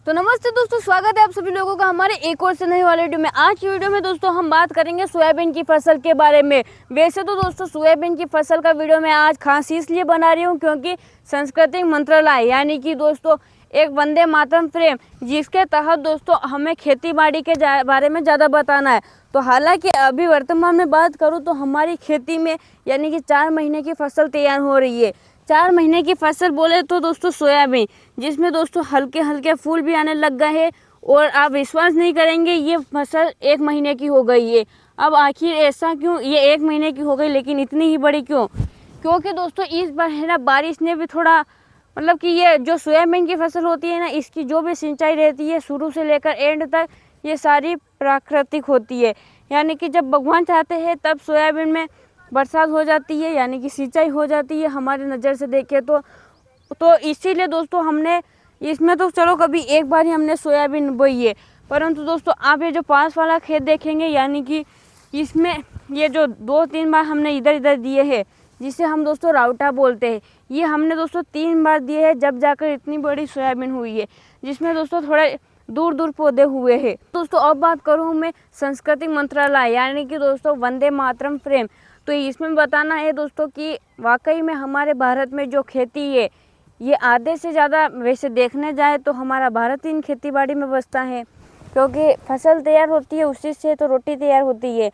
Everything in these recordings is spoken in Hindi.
तो नमस्ते दोस्तों, स्वागत है आप सभी लोगों का हमारे एक और से नए वाले वीडियो में। आज की वीडियो में दोस्तों हम बात करेंगे सोयाबीन की फसल के बारे में। वैसे तो दोस्तों सोयाबीन की फसल का वीडियो मैं आज खास इसलिए बना रही हूँ क्योंकि सांस्कृतिक मंत्रालय यानी कि दोस्तों एक वंदे मातरम फ्रेम, जिसके तहत दोस्तों हमें खेती बाड़ी के बारे में ज़्यादा बताना है। तो हालांकि अभी वर्तमान में बात करूँ तो हमारी खेती में यानी कि 4 महीने की फसल तैयार हो रही है। 4 महीने की फसल बोले तो दोस्तों सोयाबीन, जिसमें दोस्तों हल्के हल्के फूल भी आने लग गए हैं और आप विश्वास नहीं करेंगे ये फसल 1 महीने की हो गई है। अब आखिर ऐसा क्यों, ये 1 महीने की हो गई लेकिन इतनी ही बड़ी क्यों? क्योंकि दोस्तों इस बार है ना बारिश ने भी थोड़ा मतलब कि ये जो सोयाबीन की फसल होती है ना, इसकी जो भी सिंचाई रहती है शुरू से लेकर एंड तक ये सारी प्राकृतिक होती है। यानी कि जब भगवान चाहते हैं तब सोयाबीन में बरसात हो जाती है, यानी कि सिंचाई हो जाती है हमारी नज़र से देखें तो इसीलिए दोस्तों हमने इसमें तो चलो कभी एक बार ही हमने सोयाबीन बोई है। परंतु दोस्तों आप ये जो पास वाला खेत देखेंगे यानी कि इसमें ये जो 2-3 बार हमने इधर इधर दिए हैं, जिसे हम दोस्तों राउटा बोलते हैं, ये हमने दोस्तों 3 बार दिए हैं जब जाकर इतनी बड़ी सोयाबीन हुई है, जिसमें दोस्तों थोड़े दूर दूर पौधे हुए हैं। दोस्तों अब बात करूँ मैं सांस्कृतिक मंत्रालय यानी कि दोस्तों वंदे मातरम फ्रेम, तो इसमें बताना है दोस्तों कि वाकई में हमारे भारत में जो खेती है ये आधे से ज़्यादा, वैसे देखने जाए तो हमारा भारत इन खेती बाड़ी में बसता है, क्योंकि फसल तैयार होती है उसी से तो रोटी तैयार होती है।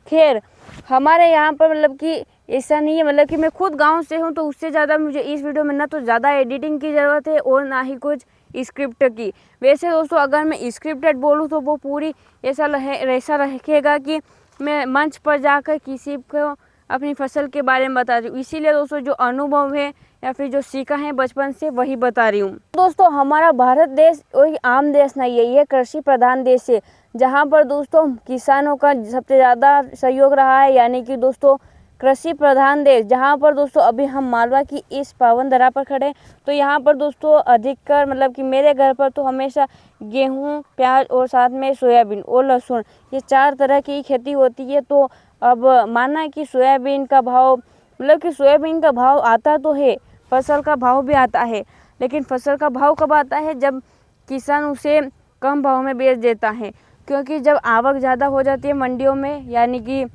खैर हमारे यहाँ पर मतलब कि ऐसा नहीं है, मतलब कि मैं खुद गांव से हूँ तो उससे ज़्यादा मुझे इस वीडियो में ना तो ज़्यादा एडिटिंग की ज़रूरत है और ना ही कुछ स्क्रिप्ट की। वैसे दोस्तों अगर मैं स्क्रिप्टेड बोलूँ तो वो पूरी ऐसा रहेगा कि मैं मंच पर जाकर किसी को अपनी फसल के बारे में बता रही हूँ। इसीलिए दोस्तों जो अनुभव है या फिर जो सीखा है बचपन से वही बता रही हूँ। दोस्तों हमारा भारत देश कोई आम देश नहीं है, ये कृषि प्रधान देश है, जहाँ पर दोस्तों किसानों का सबसे ज़्यादा सहयोग रहा है। यानी कि दोस्तों कृषि प्रधान देश, जहाँ पर दोस्तों अभी हम मालवा की इस पावन धरा पर खड़े हैं, तो यहाँ पर दोस्तों अधिकतर मतलब कि मेरे घर पर तो हमेशा गेहूँ, प्याज और साथ में सोयाबीन और लहसुन, ये 4 तरह की खेती होती है। तो अब माना कि सोयाबीन का भाव, मतलब कि सोयाबीन का भाव आता तो है, फसल का भाव भी आता है, लेकिन फसल का भाव कब आता है? जब किसान उसे कम भाव में बेच देता है। क्योंकि जब आवक ज़्यादा हो जाती है मंडियों में, यानी कि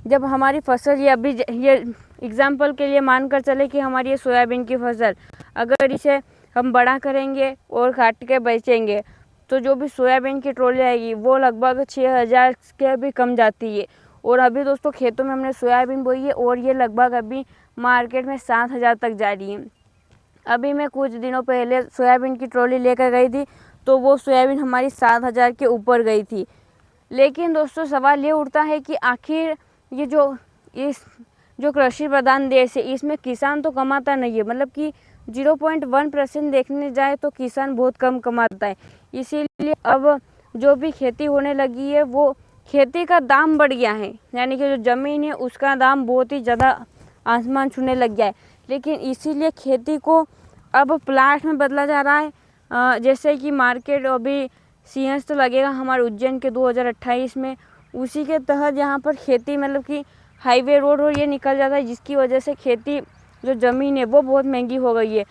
जब हमारी फसल ये अभी ये एग्जाम्पल के लिए मानकर चले कि हमारी ये सोयाबीन की फसल, अगर इसे हम बड़ा करेंगे और काट के बेचेंगे तो जो भी सोयाबीन की ट्रॉली आएगी वो लगभग 6,000 के भी कम जाती है। और अभी दोस्तों खेतों में हमने सोयाबीन बोई है और ये लगभग अभी मार्केट में 7,000 तक जा रही है। अभी मैं कुछ दिनों पहले सोयाबीन की ट्रॉली लेकर गई थी तो वो सोयाबीन हमारी 7,000 के ऊपर गई थी। लेकिन दोस्तों सवाल ये उठता है कि आखिर ये जो कृषि प्रधान देश है इसमें किसान तो कमाता नहीं है, मतलब कि 0.1% देखने जाए तो किसान बहुत कम कमाता है। इसीलिए अब जो भी खेती होने लगी है वो खेती का दाम बढ़ गया है, यानी कि जो ज़मीन है उसका दाम बहुत ही ज़्यादा आसमान छूने लग गया है। लेकिन इसीलिए खेती को अब प्लाट में बदला जा रहा है। जैसे कि मार्केट अभी सीएस तो लगेगा हमारे उज्जैन के 2028 में, उसी के तहत यहाँ पर खेती मतलब कि हाईवे रोड और ये निकल जाता है, जिसकी वजह से खेती जो ज़मीन है वो बहुत महंगी हो गई है।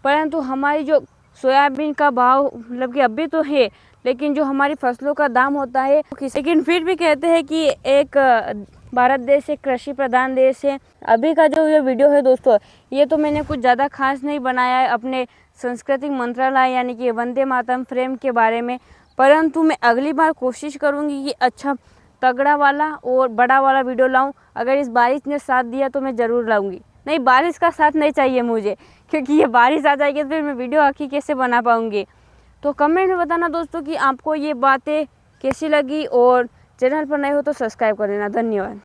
परंतु हमारी जो सोयाबीन का भाव मतलब कि अभी तो है, लेकिन जो हमारी फसलों का दाम होता है, लेकिन फिर भी कहते हैं कि एक भारत देश एक कृषि प्रधान देश है। अभी का जो ये वीडियो है दोस्तों, ये तो मैंने कुछ ज़्यादा खास नहीं बनाया है अपने सांस्कृतिक मंत्रालय यानी कि वंदे मातरम फ्रेम के बारे में, परंतु मैं अगली बार कोशिश करूँगी कि अच्छा तगड़ा वाला और बड़ा वाला वीडियो लाऊं। अगर इस बारिश ने साथ दिया तो मैं ज़रूर लाऊंगी। नहीं, बारिश का साथ नहीं चाहिए मुझे, क्योंकि ये बारिश आ जाएगी तो फिर मैं वीडियो आखिर कैसे बना पाऊँगी। तो कमेंट में बताना दोस्तों कि आपको ये बातें कैसी लगी, और चैनल पर नए हो तो सब्सक्राइब कर लेना। धन्यवाद।